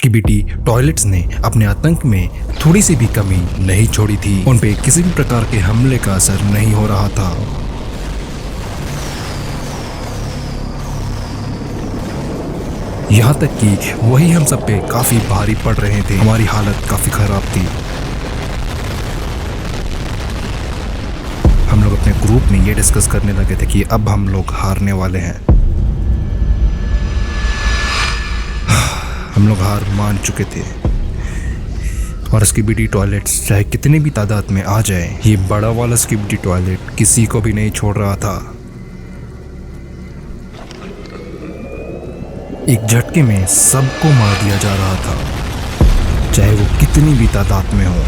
Skibidi toilets ने अपने आतंक में थोड़ी सी भी कमी नहीं छोड़ी थी। उन पे किसी भी प्रकार के हमले का असर नहीं हो रहा था। यहाँ तक कि वही हम सब पे काफी भारी पड़ रहे थे। हमारी हालत काफी खराब थी। हम लोग अपने ग्रुप में ये डिस्कस करने लगे थे कि अब हम लोग हारने वाले हैं। हम लोग हार मान चुके थे और स्किबिडी टॉयलेट्स चाहे कितने भी तादाद में आ जाए, ये बड़ा वाला स्किबिडी टॉयलेट किसी को भी नहीं छोड़ रहा था। एक झटके में सबको मार दिया जा रहा था, चाहे वो कितनी भी तादाद में हो।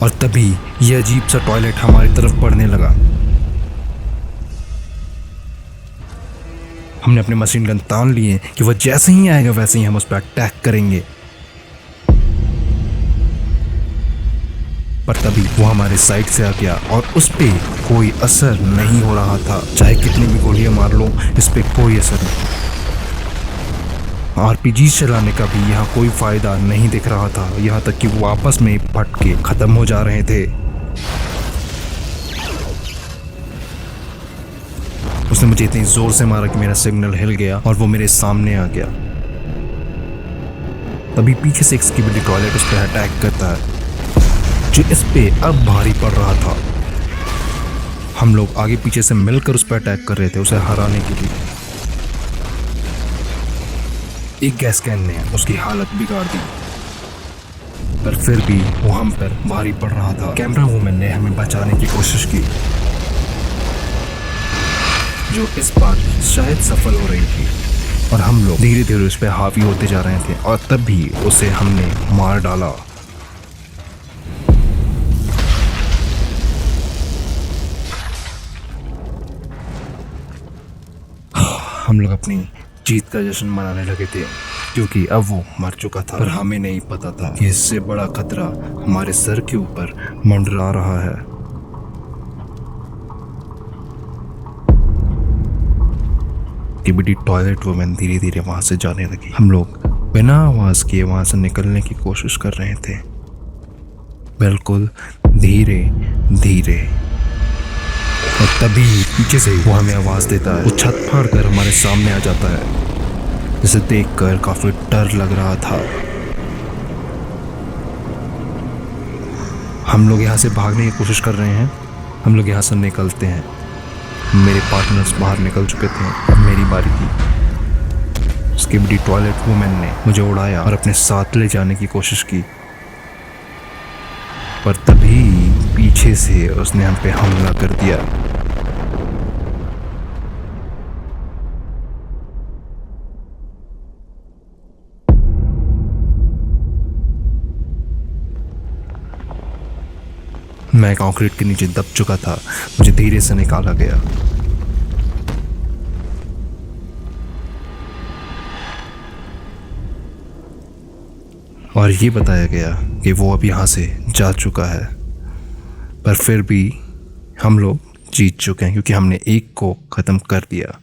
और तभी यह अजीब सा टॉयलेट हमारी तरफ बढ़ने लगा। हमने अपने मशीन गन तान लिए कि वह जैसे ही आएगा वैसे ही हम उस पर अटैक करेंगे, पर तभी वो हमारे साइड से आ गया और उस पे कोई असर नहीं हो रहा था। चाहे कितनी भी गोलियां मार लो, इस पे कोई असर नहीं। आरपीजी चलाने का भी यहाँ कोई फायदा नहीं दिख रहा था, यहाँ तक कि वो आपस में फट के खत्म हो जा रहे थे। उसने मुझे इतनी जोर से मारा कि मेरा सिग्नल हिल गया और वो मेरे सामने आ गया। तभी पीछे से एक स्किबिडी टॉयलेट उस पर अटैक करता है, जो इस पे अब भारी पड़ रहा था। हम लोग आगे पीछे से मिलकर उस पर अटैक कर रहे थे, उसे हराने के लिए। एक गैस कैन ने उसकी हालत बिगाड़ दी, पर फिर भी वो हम पर भारी पड़ रहा था। कैमरा वुमन ने हमें बचाने की कोशिश की, जो इस बार शायद सफल हो रही थी, और हम लोग धीरे धीरे उस पर हावी होते जा रहे थे और तब भी उसे हमने मार डाला। हम लोग अपनी जीत का जश्न मनाने लगे थे, क्योंकि अब वो मर चुका था। पर हमें नहीं पता था कि इससे बड़ा खतरा हमारे सर के ऊपर मंडरा रहा है। स्किबिडी टॉयलेट वुमेन धीरे धीरे वहां से जाने लगी। हम लोग बिना आवाज किए वहां से निकलने की कोशिश कर रहे थे, बिल्कुल धीरे धीरे। और तभी पीछे से वो हमें आवाज देता है। वो छत फाड़ कर हमारे सामने आ जाता है, जिसे देखकर काफी डर लग रहा था। हम लोग यहाँ से भागने की कोशिश कर रहे हैं। हम लोग यहाँ से निकलते हैं। मेरे पार्टनर्स बाहर निकल चुके थे, अब मेरी बारी थी। स्किबिडी टॉयलेट वुमेन ने मुझे उड़ाया और अपने साथ ले जाने की कोशिश की, पर तभी पीछे से उसने हम पे हमला कर दिया। मैं कंक्रीट के नीचे दब चुका था। मुझे धीरे से निकाला गया। और ये बताया गया कि वो अब यहाँ से जा चुका है, पर फिर भी हम लोग जीत चुके हैं, क्योंकि हमने एक को खत्म कर दिया।